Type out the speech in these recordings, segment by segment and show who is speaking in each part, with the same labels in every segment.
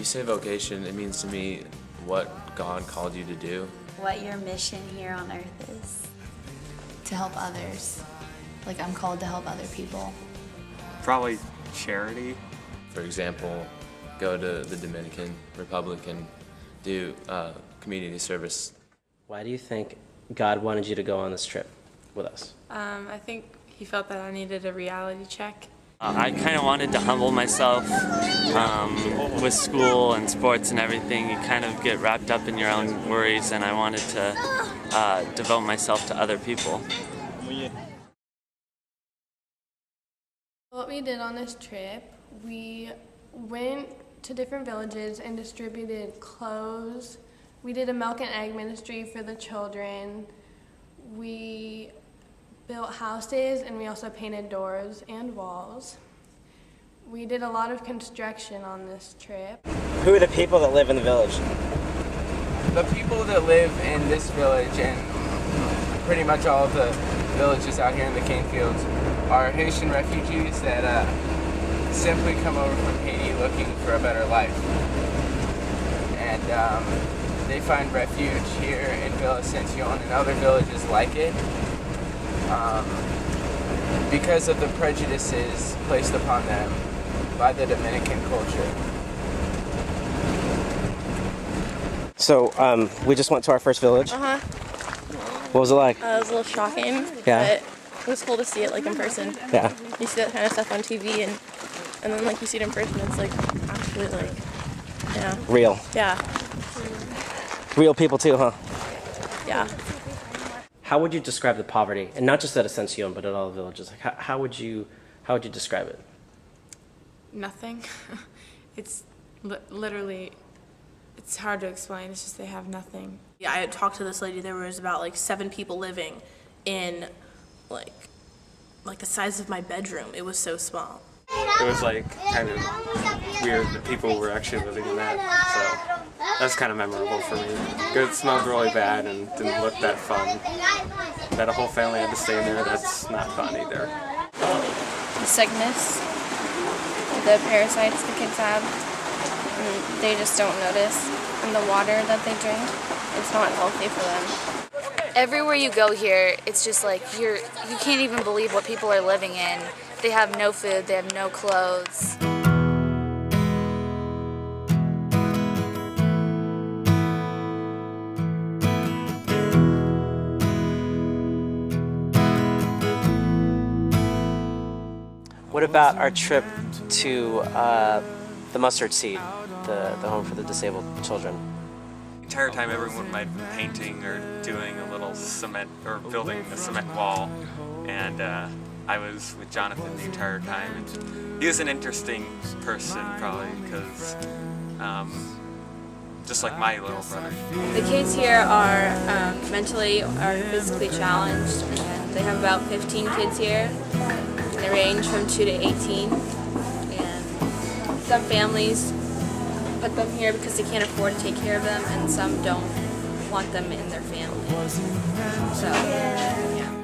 Speaker 1: say vocation, it means to me what God called you to do.
Speaker 2: What your mission here on earth is.
Speaker 3: To help others. Like, I'm called to help other people.
Speaker 4: Probably charity.
Speaker 1: For example, go to the Dominican Republic and do community service.
Speaker 5: Why do you think God wanted you to go on this trip with us?
Speaker 6: I think he felt that I needed a reality check.
Speaker 4: I kind of wanted to humble myself with school and sports and everything. You kind of get wrapped up in your own worries, and I wanted to devote myself to other people.
Speaker 7: What we did on this trip, we went to different villages and distributed clothes. We did a milk and egg ministry for the children. We built houses, and we also painted doors and walls. We did a lot of construction on this trip.
Speaker 5: Who are the people that live in the village?
Speaker 8: The people that live in this village and pretty much all of the villages out here in the cane fields are Haitian refugees that simply come over from Haiti looking for a better life. And they find refuge here in Villa Ascension and other villages like it. Because of the prejudices placed upon them by the Dominican culture.
Speaker 5: So, we just went to our first village. What was it like?
Speaker 9: It was a little shocking,
Speaker 5: Yeah.
Speaker 9: but it was cool to see it like in person.
Speaker 5: Yeah.
Speaker 9: You see that kind of stuff on TV, and then like you see it in person, it's like actually like, yeah.
Speaker 5: Real.
Speaker 9: Yeah.
Speaker 5: Real people too, huh?
Speaker 9: Yeah.
Speaker 5: How would you describe the poverty, and not just at Ascension, but at all the villages? Like, how would you describe it?
Speaker 6: Nothing. It's literally, it's hard to explain. It's just they have nothing.
Speaker 10: Yeah, I had talked to this lady. There was about like 7 people living in like the size of my bedroom. It was so small.
Speaker 4: It was like kind of weird that people were actually living in that, so that's kind of memorable for me. It smelled really bad and didn't look that fun. That a whole family had to stay in there, that's not fun either.
Speaker 9: The sickness, the parasites the kids have, and they just don't notice. And the water that they drink, it's not healthy for them.
Speaker 3: Everywhere you go here, it's just like you can't even believe what people are living in. They have no food, they have no clothes.
Speaker 5: What about our trip to the Mustard Seed, the home for the disabled children?
Speaker 4: The entire time everyone might be painting or doing a little cement or building a cement wall, and I was with Jonathan the entire time, and he was an interesting person probably because just like my little brother.
Speaker 6: The kids here are mentally or physically challenged, and they have about 15 kids here. They range from 2 to 18, and some families put them here because they can't afford to take care of them, and some don't want them in their family. So, yeah.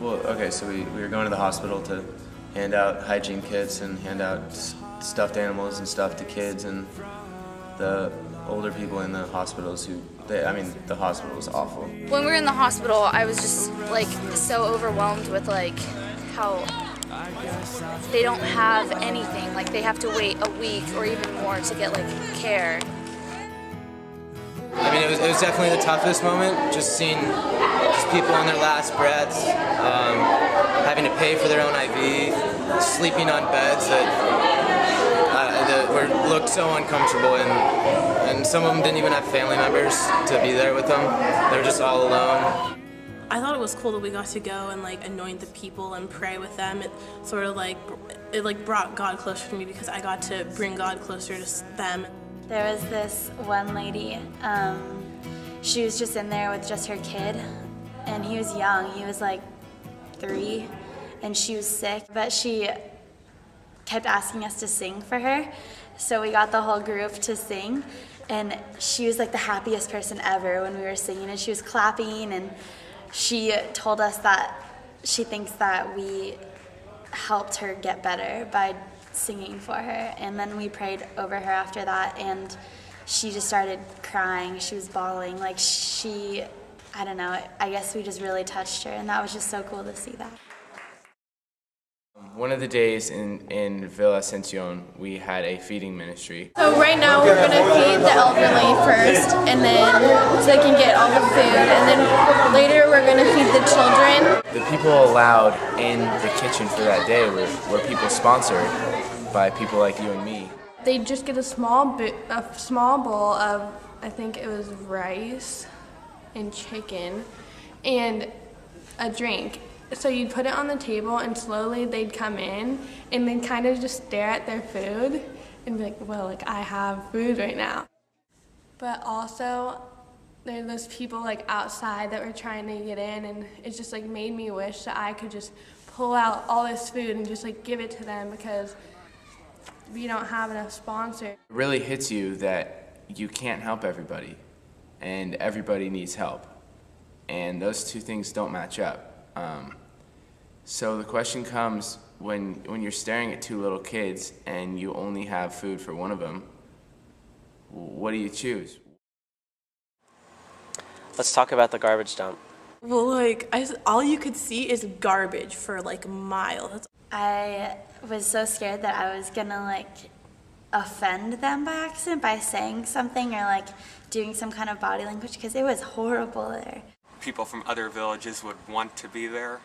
Speaker 1: Well, okay, so we were going to the hospital to hand out hygiene kits and hand out stuffed animals and stuff to kids, and the older people in the hospitals the hospital was awful.
Speaker 3: When we were in the hospital, I was just like so overwhelmed with like how they don't have anything. Like they have to wait a week or even more to get like care.
Speaker 8: I mean, it was definitely the toughest moment, just seeing people on their last breaths, having to pay for their own IV, sleeping on beds that looked so uncomfortable, and some of them didn't even have family members to be there with them. They were just all alone.
Speaker 10: I thought it was cool that we got to go and like anoint the people and pray with them. It sort of like brought God closer to me because I got to bring God closer to them.
Speaker 2: There was this one lady, she was just in there with just her kid, and he was young, he was like 3, and she was sick, but she kept asking us to sing for her, so we got the whole group to sing, and she was like the happiest person ever when we were singing, and she was clapping, and she told us that she thinks that we helped her get better by singing for her. And then we prayed over her after that, and she just started crying. She was bawling. Like I don't know, I guess we just really touched her, and that was just so cool to see that.
Speaker 8: One of the days in Villa Ascension, we had a feeding ministry.
Speaker 9: So right now we're going to feed the elderly first, and then so they can get all the food, and then later we're going to feed the children.
Speaker 8: The people allowed in the kitchen for that day were people sponsored by people like you and me.
Speaker 7: They just get a small bowl of, I think it was rice and chicken and a drink. So you'd put it on the table, and slowly they'd come in and they'd kind of just stare at their food and be like, well, like, I have food right now. But also, there are those people like outside that were trying to get in, and it just like made me wish that I could just pull out all this food and just like give it to them, because we don't have enough sponsors.
Speaker 8: It really hits you that you can't help everybody, and everybody needs help. And those two things don't match up. So the question comes, when you're staring at two little kids and you only have food for one of them, what do you choose?
Speaker 5: Let's talk about the garbage dump.
Speaker 10: Well, like, all you could see is garbage for like miles.
Speaker 2: I was so scared that I was gonna like offend them by accident by saying something or like doing some kind of body language, because it was horrible there.
Speaker 4: People from other villages would want to be there,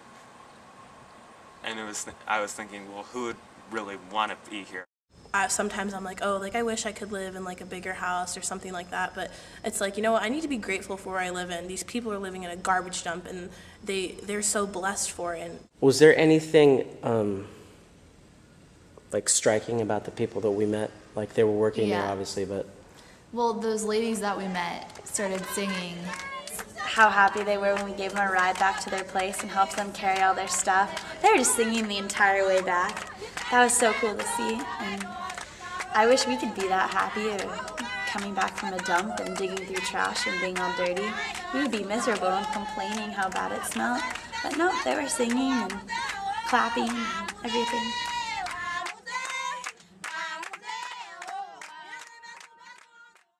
Speaker 4: and I was thinking, well, who would really want to be here?
Speaker 10: Sometimes I'm like, oh, like I wish I could live in like a bigger house or something like that, but it's like, you know what, I need to be grateful for where I live in. These people are living in a garbage dump, and they're so blessed for it.
Speaker 5: Was there anything like striking about the people that we met? Like, they were working there, obviously, but...
Speaker 3: Well, those ladies that we met started singing.
Speaker 2: How happy they were when we gave them a ride back to their place and helped them carry all their stuff. They were just singing the entire way back. That was so cool to see, and I wish we could be that happy coming back from a dump and digging through trash and being all dirty. We would be miserable and complaining how bad it smelled, but no, they were singing and clapping and everything.